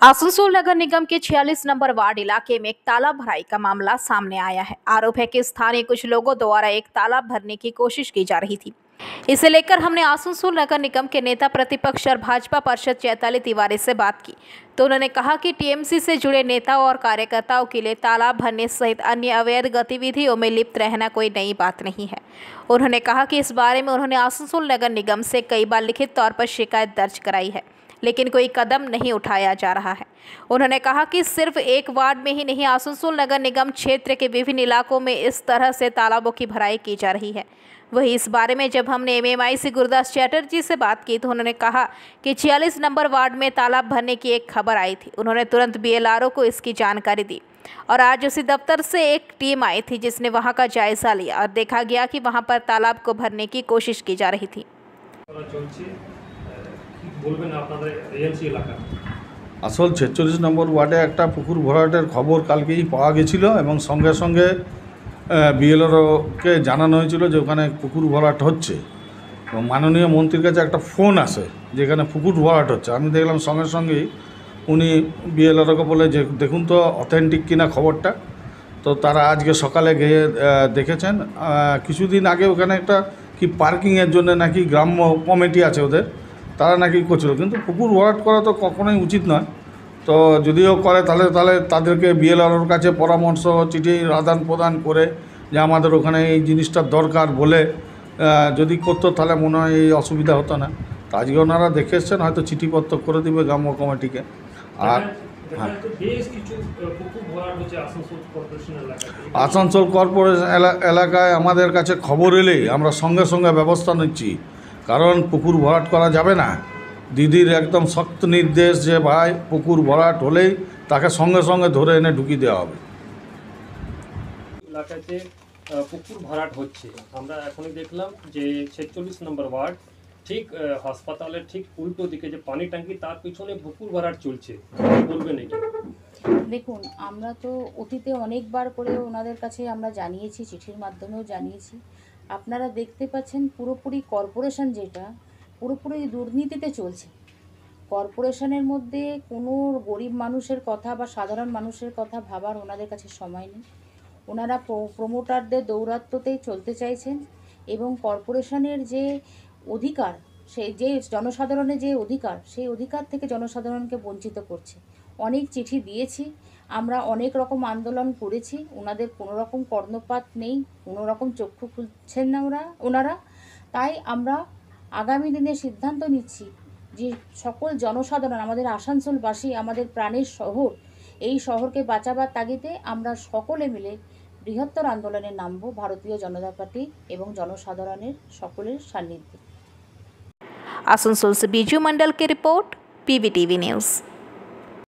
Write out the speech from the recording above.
आसनसोल नगर निगम के 46 number ward इलाके में एक तालाब भराई का मामला सामने आया है। आरोप है कि स्थानीय कुछ लोगों द्वारा एक तालाब भरने की कोशिश की जा रही थी। इसे लेकर हमने आसनसोल नगर निगम के नेता प्रतिपक्ष और भाजपा पार्षद चैताली तिवारी से बात की, तो उन्होंने कहा कि टीएमसी से जुड़े नेताओं और कार्यकर्ताओं के लिए तालाब भरने सहित अन्य अवैध गतिविधियों में लिप्त रहना कोई नई बात नहीं है। उन्होंने कहा कि इस बारे में उन्होंने आसनसोल नगर निगम से कई बार लिखित तौर पर शिकायत दर्ज कराई है, लेकिन कोई कदम नहीं उठाया जा रहा है। उन्होंने कहा कि सिर्फ एक वार्ड में ही नहीं, आसनसोल नगर निगम क्षेत्र के विभिन्न इलाकों में इस तरह से तालाबों की भराई की जा रही है। वहीं इस बारे में जब हमने एमएमआई गुरदास चैटर्जी से बात की तो उन्होंने कहा कि 46 नंबर वार्ड में तालाब भरने की एक खबर आई थी। उन्होंने तुरंत बीएलआरओ को इसकी जानकारी दी और आज उसी दफ्तर से एक टीम आई थी जिसने वहां का जायजा लिया और देखा गया कि वहां पर तालाब को भरने की कोशिश की जा रही थी। আসল 46 নম্বর ওয়ার্ডে একটা পুকুর ভরাটের খবর কালকেই পাওয়া গেছিলো এবং সঙ্গে সঙ্গে বিএলআরওকে জানানো হয়েছিল যে ওখানে পুকুর ভরাট হচ্ছে এবং মাননীয় মন্ত্রীর কাছে একটা ফোন আসে যেখানে পুকুর ভরাট হচ্ছে। আমি দেখলাম সঙ্গে সঙ্গেই উনি বিএলআরওকে বলে যে দেখুন তো অথেন্টিক কিনা খবরটা। তো তারা আজকে সকালে গিয়ে দেখেছেন। কিছুদিন আগে ওখানে একটা কি পার্কিংয়ের জন্য নাকি গ্রাম্য কমিটি আছে ওদের, তারা নাকি করছিল, কিন্তু পুকুর ভরাট করা তো কখনোই উচিত নয়। তো যদিও করে তাহলে তাদেরকে বিএলআরওর কাছে পরামর্শ চিঠি আদান প্রদান করে যে আমাদের ওখানে এই জিনিসটার দরকার বলে যদি করতো তাহলে মনে হয় এই অসুবিধা হতো না। তো আজকে ওনারা দেখে এসছেন, হয়তো চিঠিপত্র করে দিবে গ্রাম্য কমিটিকে। আর আসানসোল কর্পোরেশন এলাকায় আমাদের কাছে খবর এলেই আমরা সঙ্গে সঙ্গে ব্যবস্থা নিচ্ছি, কারণ পুকুর ভরাট করা যাবে না। দিদির একদম শক্ত নির্দেশ যে ভাই পুকুর ভরাট হলেই তাকে সঙ্গে সঙ্গে ধরে এনে ঢুকিয়ে দেওয়া হবে। এলাকাতে পুকুর ভরাট হচ্ছে, আমরা এখনই দেখলাম যে 46 নম্বর ওয়ার্ড ঠিক হাসপাতালের ঠিক উল্টো দিকে যে পানি ট্যাঙ্কি তার পিছনে পুকুর ভরাট চলছে, বলবেন এটা? দেখুন, আমরা তো অতীতে অনেকবার করে ওনাদের কাছে আমরা জানিয়েছি, চিঠির মাধ্যমেও জানিয়েছি। আপনারা দেখতে পাচ্ছেন পুরোপুরি কর্পোরেশন যেটা পুরোপুরি দুর্নীতিতে চলছে। কর্পোরেশনের মধ্যে কোনো গরিব মানুষের কথা বা সাধারণ মানুষের কথা ভাবার ওনাদের কাছে সময় নেই। ওনারা প্রমোটারদের দৌরাত্ম্যতেই চলতে চাইছেন এবং কর্পোরেশনের যে অধিকার, যে জনসাধারণের যে অধিকার, সেই অধিকার থেকে জনসাধারণকে বঞ্চিত করছে। অনেক চিঠি দিয়েছি, আমরা অনেক রকম আন্দোলন করেছি, ওনাদের কোনো রকম কর্ণপাত নেই, কোনো রকম চক্ষু খুলছেন না ওনারা। তাই আমরা আগামী দিনে সিদ্ধান্ত নিচ্ছি যে সকল জনসাধারণ, আমাদের আসানসোলবাসী, আমাদের প্রাণের শহর, এই শহরকে বাঁচাবার তাগিদে আমরা সকলে মিলে বৃহত্তর আন্দোলনে নামব ভারতীয় জনতা পার্টি এবং জনসাধারণের সকলের সান্নিধ্যে। आसनसोल से बीजू मंडल की रिपोर्ट, पीवीटीवी न्यूज़।